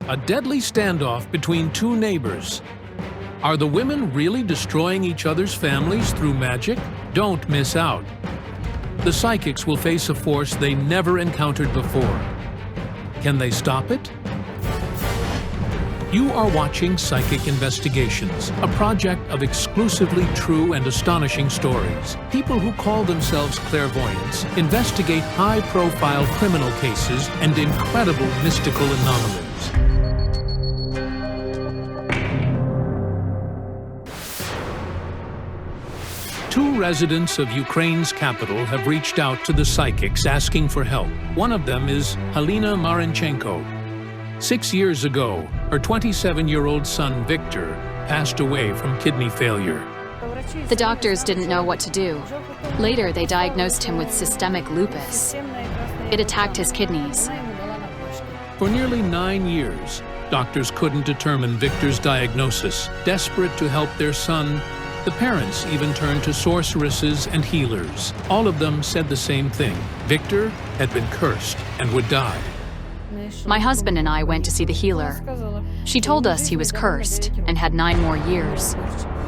A deadly standoff between two neighbors. Are the women really destroying each other's families through magic? Don't miss out. The psychics will face a force they never encountered before. Can they stop it? You are watching Psychic Investigations, a project of exclusively true and astonishing stories. People who call themselves clairvoyants investigate high-profile criminal cases and incredible mystical anomalies. Two residents of Ukraine's capital have reached out to the psychics asking for help. One of them is Halina Marinchenko. 6 years ago, her 27-year-old son, Victor, passed away from kidney failure. The doctors didn't know what to do. Later, they diagnosed him with systemic lupus. It attacked his kidneys. For nearly 9 years, doctors couldn't determine Victor's diagnosis. Desperate to help their son, the parents even turned to sorceresses and healers. All of them said the same thing. Victor had been cursed and would die. My husband and I went to see the healer. She told us he was cursed and had 9 more years.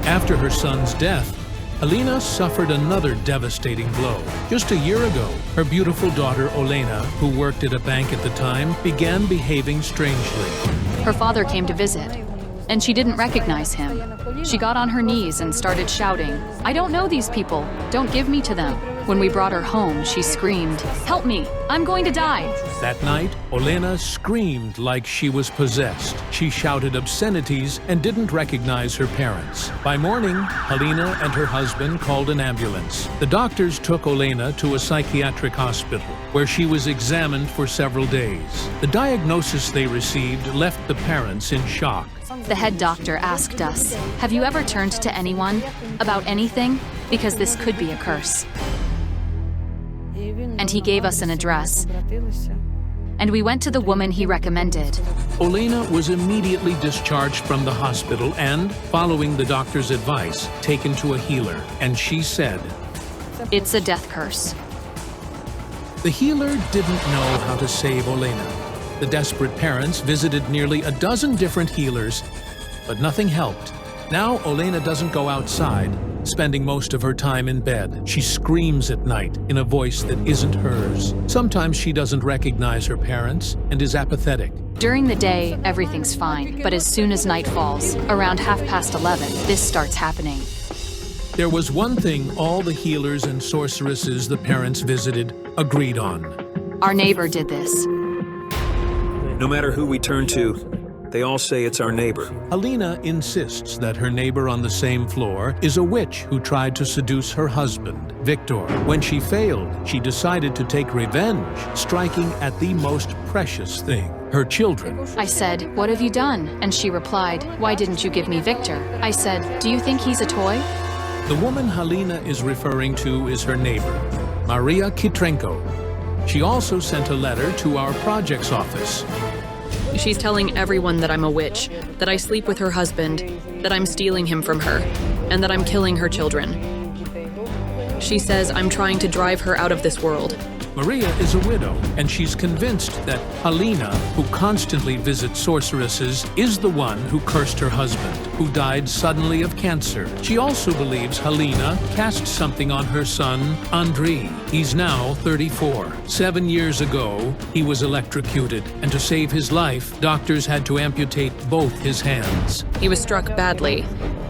After her son's death, Alina suffered another devastating blow. Just a year ago, her beautiful daughter Olena, who worked at a bank at the time, began behaving strangely. Her father came to visit, and she didn't recognize him. She got on her knees and started shouting, "I don't know these people. Don't give me to them." When we brought her home, she screamed, "Help me! I'm going to die!" That night, Olena screamed like she was possessed. She shouted obscenities and didn't recognize her parents. By morning, Halina and her husband called an ambulance. The doctors took Olena to a psychiatric hospital, where she was examined for several days. The diagnosis they received left the parents in shock. The head doctor asked us, "Have you ever turned to anyone about anything? Because this could be a curse." And he gave us an address. And we went to the woman he recommended. Olena was immediately discharged from the hospital and, following the doctor's advice, taken to a healer. And she said, "It's a death curse." The healer didn't know how to save Olena. The desperate parents visited nearly a dozen different healers, but nothing helped. Now Olena doesn't go outside, spending most of her time in bed. She screams at night in a voice that isn't hers. Sometimes she doesn't recognize her parents and is apathetic. During the day, everything's fine, but as soon as night falls, around 11:30, this starts happening. There was one thing all the healers and sorceresses the parents visited agreed on. Our neighbor did this. No matter who we turn to, they all say it's our neighbor. Alina insists that her neighbor on the same floor is a witch who tried to seduce her husband, Victor. When she failed, she decided to take revenge, striking at the most precious thing, her children. I said, "What have you done?" And she replied, "Why didn't you give me Victor?" I said, "Do you think he's a toy?" The woman Halina is referring to is her neighbor, Maria Kitrenko. She also sent a letter to our project's office. She's telling everyone that I'm a witch, that I sleep with her husband, that I'm stealing him from her, and that I'm killing her children. She says I'm trying to drive her out of this world. Maria is a widow, and she's convinced that Halina, who constantly visits sorceresses, is the one who cursed her husband, who died suddenly of cancer. She also believes Halina cast something on her son, Andrei. He's now 34. 7 years ago, he was electrocuted, and to save his life, doctors had to amputate both his hands. He was struck badly.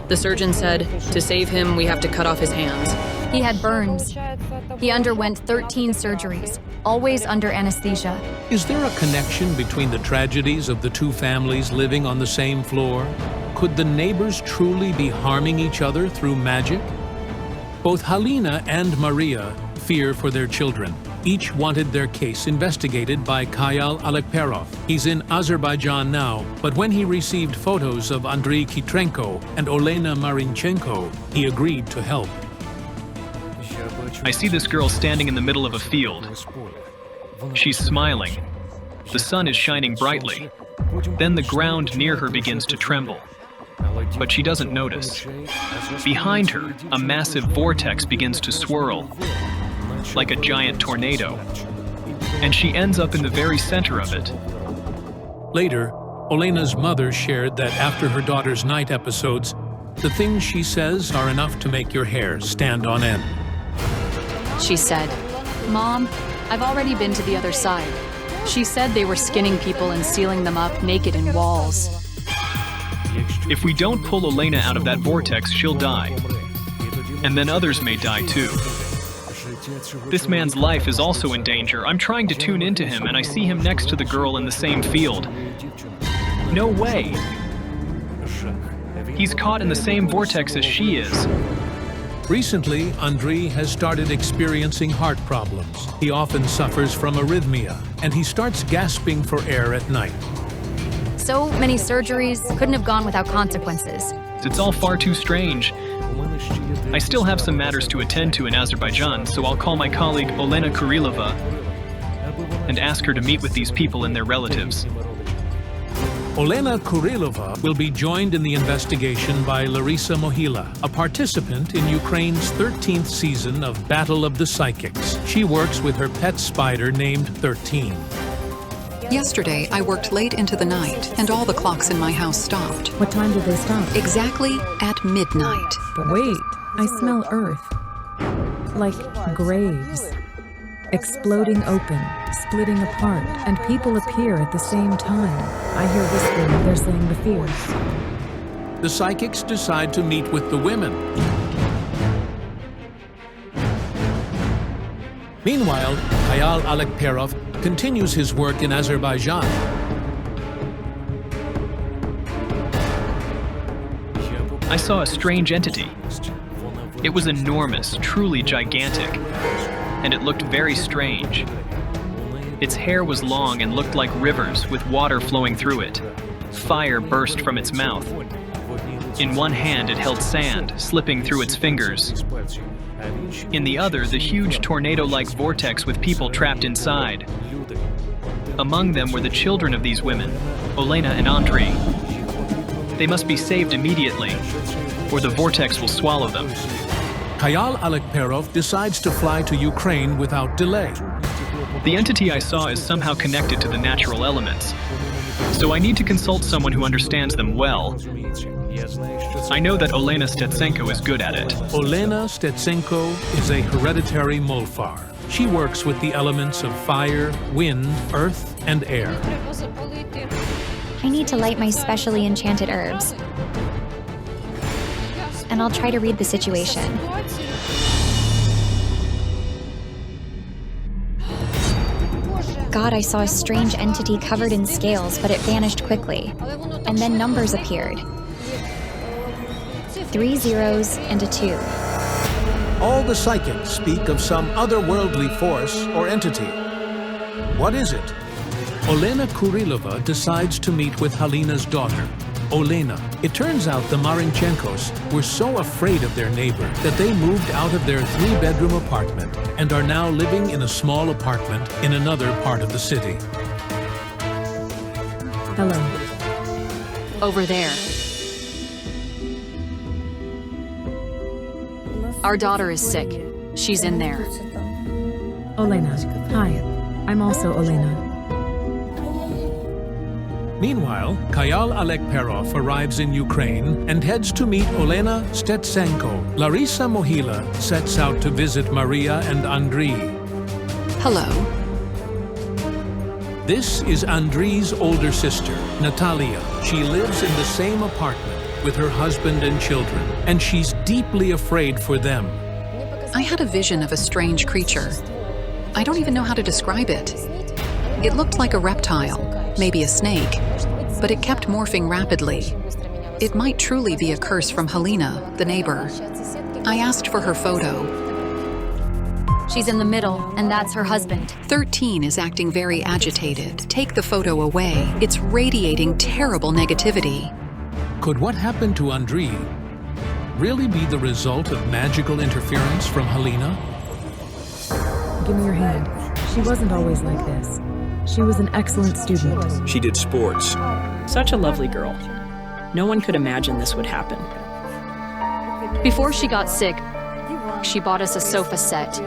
The surgeon said, to save him, we have to cut off his hands. He had burns. He underwent 13 surgeries, always under anesthesia. Is there a connection between the tragedies of the two families living on the same floor? Could the neighbors truly be harming each other through magic? Both Halina and Maria fear for their children. Each wanted their case investigated by Kayal Alekperov. He's in Azerbaijan now, but when he received photos of Andrei Kitrenko and Olena Marinchenko, he agreed to help. I see this girl standing in the middle of a field. She's smiling. The sun is shining brightly. Then the ground near her begins to tremble. But she doesn't notice. Behind her, a massive vortex begins to swirl, like a giant tornado. And she ends up in the very center of it. Later, Olena's mother shared that after her daughter's night episodes, the things she says are enough to make your hair stand on end. She said, "Mom, I've already been to the other side." She said they were skinning people and sealing them up naked in walls. If we don't pull Olena out of that vortex, she'll die. And then others may die too. This man's life is also in danger. I'm trying to tune into him, and I see him next to the girl in the same field. No way! He's caught in the same vortex as she is. Recently, Andriy has started experiencing heart problems. He often suffers from arrhythmia, and he starts gasping for air at night. So many surgeries couldn't have gone without consequences. It's all far too strange. I still have some matters to attend to in Azerbaijan, so I'll call my colleague Olena Kurilova and ask her to meet with these people and their relatives. Olena Kurilova will be joined in the investigation by Larisa Mohila, a participant in Ukraine's 13th season of Battle of the Psychics. She works with her pet spider named 13. Yesterday, I worked late into the night, and all the clocks in my house stopped. What time did they stop? Exactly at midnight. But wait, I smell earth. Like graves. Exploding open, splitting apart, and people appear at the same time. I hear whispering, they're saying the fears. The psychics decide to meet with the women. Meanwhile, Khayal Alekperov continues his work in Azerbaijan. I saw a strange entity. It was enormous, truly gigantic, and it looked very strange. Its hair was long and looked like rivers with water flowing through it. Fire burst from its mouth. In one hand it held sand, slipping through its fingers. In the other, the huge tornado-like vortex with people trapped inside. Among them were the children of these women, Olena and Andriy. They must be saved immediately, or the vortex will swallow them. Khayal Alekperov decides to fly to Ukraine without delay. The entity I saw is somehow connected to the natural elements, so I need to consult someone who understands them well. I know that Olena Stetsenko is good at it. Olena Stetsenko is a hereditary Molfar. She works with the elements of fire, wind, earth, and air. I need to light my specially enchanted herbs. And I'll try to read the situation. God, I saw a strange entity covered in scales, but it vanished quickly. And then numbers appeared. 3 zeros and a 2. All the psychics speak of some otherworldly force or entity. What is it? Olena Kurilova decides to meet with Halina's daughter, Olena. It turns out the Marinchenkos were so afraid of their neighbor that they moved out of their 3-bedroom apartment and are now living in a small apartment in another part of the city. Hello. Over there. Our daughter is sick. She's in there. Olena. Hi. I'm also Olena. Meanwhile, Khayal Alekperov arrives in Ukraine and heads to meet Olena Stetsenko. Larisa Mohila sets out to visit Maria and Andriy. Hello. This is Andriy's older sister, Natalia. She lives in the same apartment with her husband and children, and she's deeply afraid for them. I had a vision of a strange creature. I don't even know how to describe it. It looked like a reptile, maybe a snake, but it kept morphing rapidly. It might truly be a curse from Halina, the neighbor. I asked for her photo. She's in the middle, and that's her husband. 13 is acting very agitated. Take the photo away. It's radiating terrible negativity. Could what happened to Andriy really be the result of magical interference from Halina? Give me your hand. She wasn't always like this. She was an excellent student. She did sports. Such a lovely girl. No one could imagine this would happen. Before she got sick, she bought us a sofa set.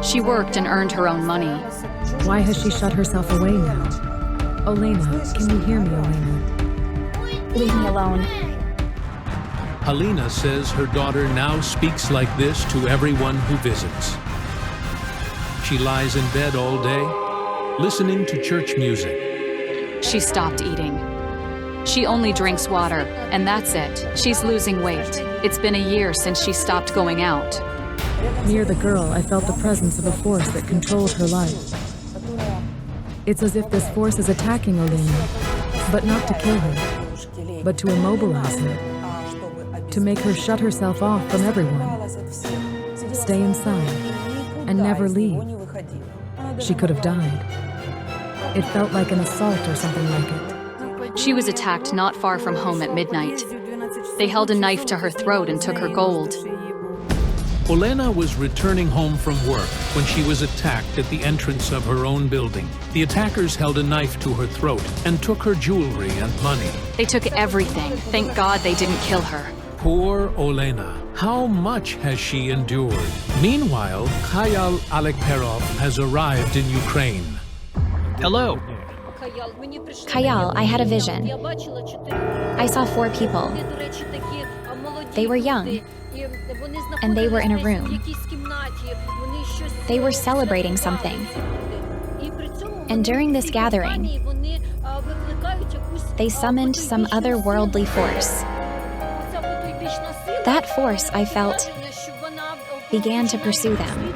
She worked and earned her own money. Why has she shut herself away now? Olena, can you hear me, Olena? Leave me alone. Halina says her daughter now speaks like this to everyone who visits. She lies in bed all day, listening to church music. She stopped eating. She only drinks water, and that's it. She's losing weight. It's been a year since she stopped going out. Near the girl, I felt the presence of a force that controlled her life. It's as if this force is attacking Olena, but not to kill her, but to immobilize her, to make her shut herself off from everyone, stay inside, and never leave. She could have died. It felt like an assault or something like it. She was attacked not far from home at midnight. They held a knife to her throat and took her gold. Olena was returning home from work when she was attacked at the entrance of her own building. The attackers held a knife to her throat and took her jewelry and money. They took everything. Thank God they didn't kill her. Poor Olena. How much has she endured? Meanwhile, Khayal Alekperov has arrived in Ukraine. Hello. Khayal, I had a vision. I saw 4 people. They were young, and they were in a room. They were celebrating something. And during this gathering, they summoned some otherworldly force. That force, I felt, began to pursue them.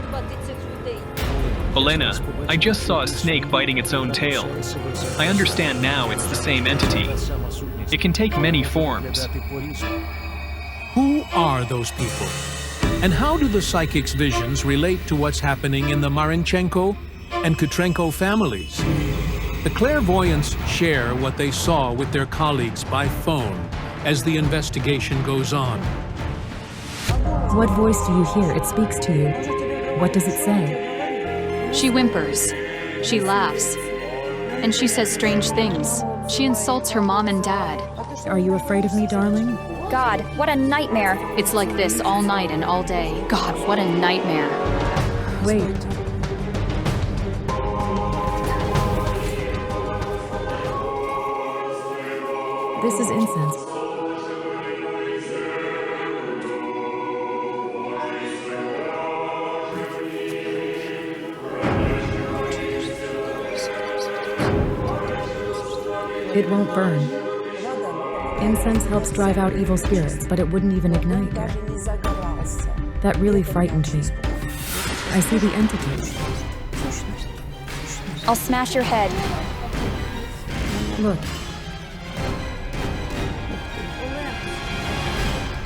Olena, I just saw a snake biting its own tail. I understand now it's the same entity. It can take many forms. Who are those people? And how do the psychic's visions relate to what's happening in the Marinchenko and Kutrenko families? The clairvoyants share what they saw with their colleagues by phone as the investigation goes on. What voice do you hear? It speaks to you. What does it say? She whimpers. She laughs. And she says strange things. She insults her mom and dad. Are you afraid of me, darling? God, what a nightmare. It's like this all night and all day. God, what a nightmare. Wait. This is incense. It won't burn. Incense helps drive out evil spirits, but it wouldn't even ignite. That really frightened me. I see the entities. I'll smash your head. Look.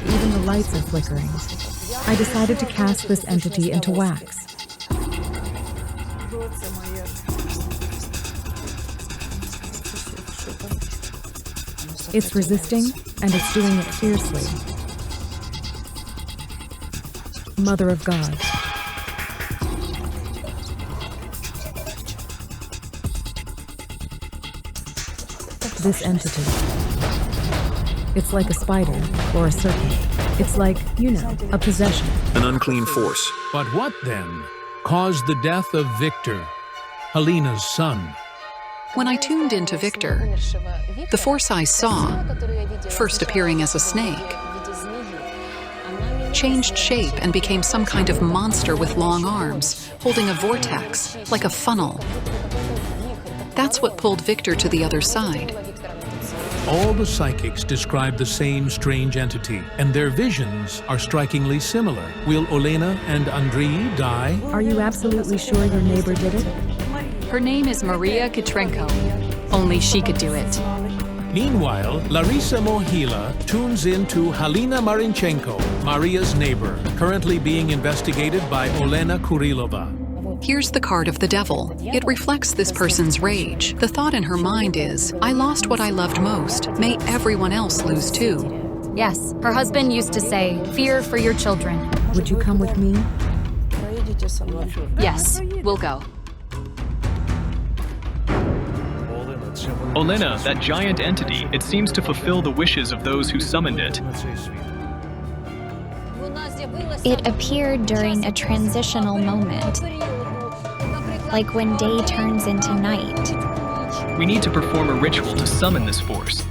Even the lights are flickering. I decided to cast this entity into wax. It's resisting, and it's doing it fiercely. Mother of God. This entity. It's like a spider or a serpent. It's like, you know, a possession. An unclean force. But what then caused the death of Victor, Halina's son? When I tuned into Victor, the force I saw, first appearing as a snake, changed shape and became some kind of monster with long arms, holding a vortex, like a funnel. That's what pulled Victor to the other side. All the psychics describe the same strange entity, and their visions are strikingly similar. Will Olena and Andrei die? Are you absolutely sure your neighbor did it? Her name is Maria Kutrenko. Only she could do it. Meanwhile, Larisa Mohila tunes in to Halina Marinchenko, Maria's neighbor, currently being investigated by Olena Kurilova. Here's the card of the devil. It reflects this person's rage. The thought in her mind is, I lost what I loved most. May everyone else lose too. Yes, her husband used to say, fear for your children. Would you come with me? Yes, we'll go. Olena, that giant entity, it seems to fulfill the wishes of those who summoned it. It appeared during a transitional moment, like when day turns into night. We need to perform a ritual to summon this force.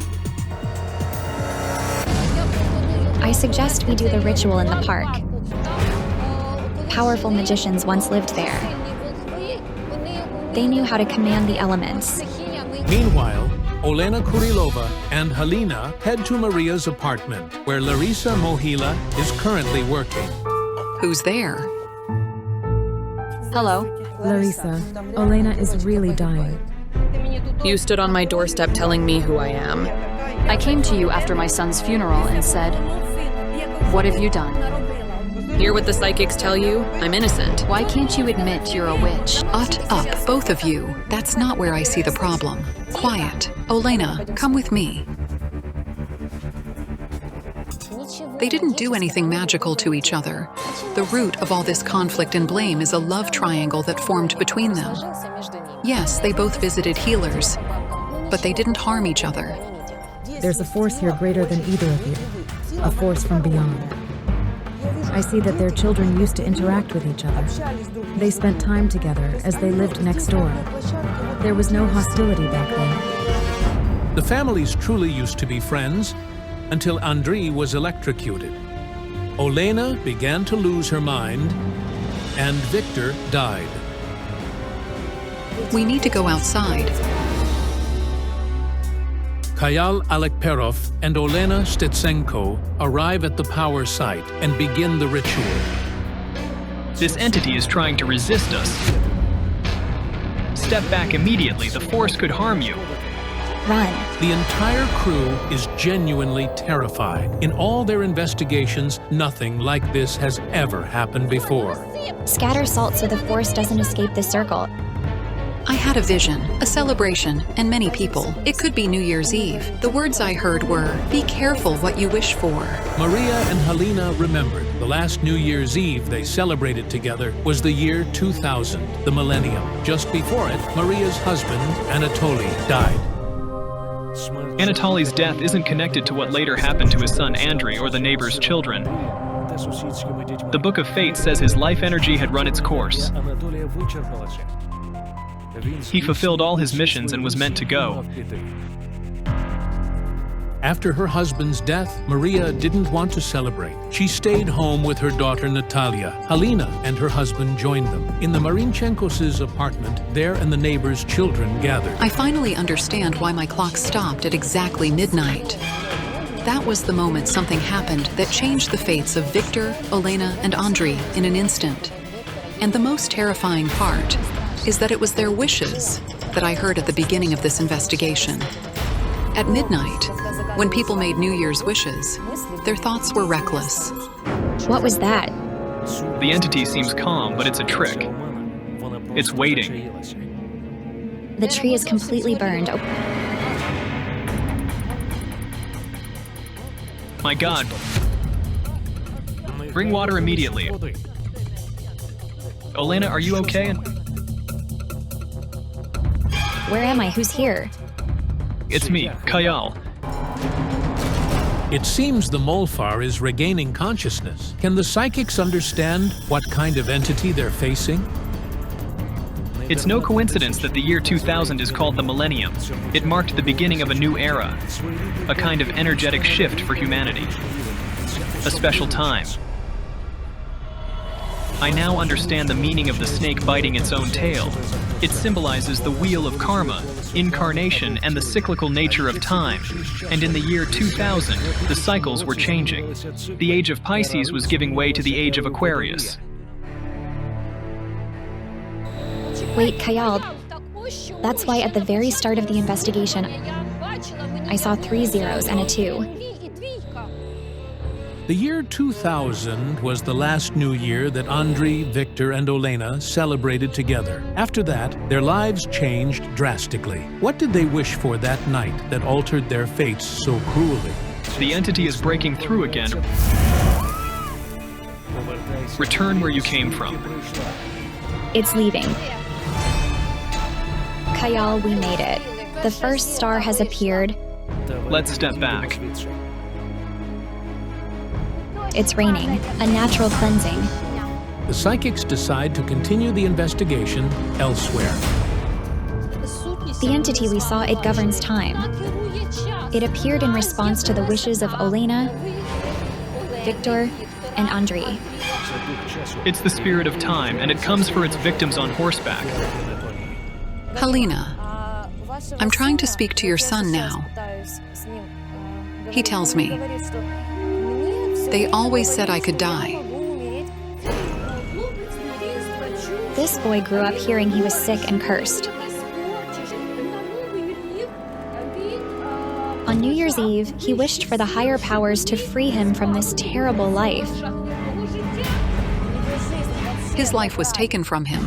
I suggest we do the ritual in the park. Powerful magicians once lived there. They knew how to command the elements. Meanwhile, Olena Kurilova and Halina head to Maria's apartment, where Larisa Mohila is currently working. Who's there? Hello. Larisa, Olena is really dying. You stood on my doorstep telling me who I am. I came to you after my son's funeral and said, "What have you done?" Hear what the psychics tell you? I'm innocent. Why can't you admit you're a witch? Up, both of you. That's not where I see the problem. Quiet. Olena, come with me. They didn't do anything magical to each other. The root of all this conflict and blame is a love triangle that formed between them. Yes, they both visited healers, but they didn't harm each other. There's a force here greater than either of you, a force from beyond. I see that their children used to interact with each other. They spent time together as they lived next door. There was no hostility back then. The families truly used to be friends until Andriy was electrocuted. Olena began to lose her mind, and Victor died. We need to go outside. Kayal Alekperov and Olena Stetsenko arrive at the power site and begin the ritual. This entity is trying to resist us. Step back immediately, the force could harm you. Run. The entire crew is genuinely terrified. In all their investigations, nothing like this has ever happened before. Scatter salt so the force doesn't escape the circle. I had a vision, a celebration, and many people. It could be New Year's Eve. The words I heard were, "Be careful what you wish for." Maria and Halina remembered the last New Year's Eve they celebrated together was the year 2000, the millennium. Just before it, Maria's husband, Anatoly, died. Anatoly's death isn't connected to what later happened to his son Andriy or the neighbor's children. The Book of Fate says his life energy had run its course. He fulfilled all his missions and was meant to go. After her husband's death, Maria didn't want to celebrate. She stayed home with her daughter Natalia. Halina and her husband joined them. In the Marinchenko's apartment, there and the neighbors' children gathered. I finally understand why my clock stopped at exactly midnight. That was the moment something happened that changed the fates of Victor, Olena, and Andriy in an instant. And the most terrifying part is that it was their wishes that I heard at the beginning of this investigation. At midnight, when people made New Year's wishes, their thoughts were reckless. What was that? The entity seems calm, but it's a trick. It's waiting. The tree is completely burned. My God. Bring water immediately. Olena, are you okay? Where am I? Who's here? It's me, Kayal. It seems the Molfar is regaining consciousness. Can the psychics understand what kind of entity they're facing? It's no coincidence that the year 2000 is called the Millennium. It marked the beginning of a new era, a kind of energetic shift for humanity. A special time. I now understand the meaning of the snake biting its own tail. It symbolizes the wheel of karma, incarnation, and the cyclical nature of time. And in the year 2000, the cycles were changing. The age of Pisces was giving way to the age of Aquarius. Wait, Kayal. That's why at the very start of the investigation, I saw 3 zeros and a 2. The year 2000 was the last new year that Andriy, Victor, and Olena celebrated together. After that, their lives changed drastically. What did they wish for that night that altered their fates so cruelly? The entity is breaking through again. Return where you came from. It's leaving. Kayal, we made it. The first star has appeared. Let's step back. It's raining, a natural cleansing. The psychics decide to continue the investigation elsewhere. The entity we saw, it governs time. It appeared in response to the wishes of Olena, Victor, and Andrei. It's the spirit of time, and it comes for its victims on horseback. Helena, I'm trying to speak to your son now. He tells me, they always said I could die. This boy grew up hearing he was sick and cursed. On New Year's Eve, he wished for the higher powers to free him from this terrible life. His life was taken from him.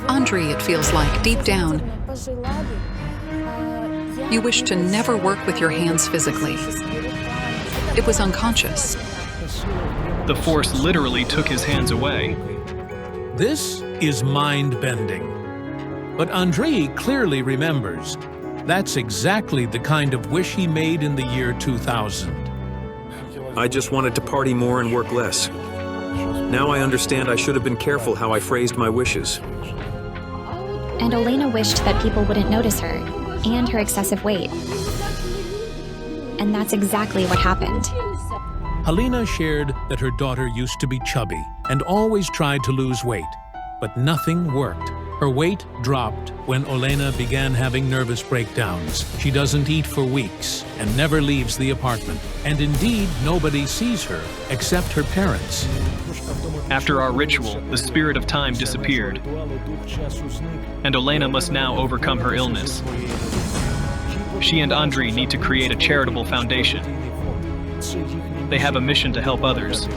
Andrei, it feels like, deep down, you wish to never work with your hands physically. It was unconscious. The force literally took his hands away. This is mind-bending. But Andrei clearly remembers. That's exactly the kind of wish he made in the year 2000. I just wanted to party more and work less. Now I understand I should have been careful how I phrased my wishes. And Olena wished that people wouldn't notice her, and her excessive weight. And that's exactly what happened. Helena shared that her daughter used to be chubby and always tried to lose weight, but nothing worked. Her weight dropped when Olena began having nervous breakdowns. She doesn't eat for weeks and never leaves the apartment. And indeed, nobody sees her except her parents. After our ritual, the spirit of time disappeared, and Olena must now overcome her illness. She and Andrei need to create a charitable foundation. They have a mission to help others,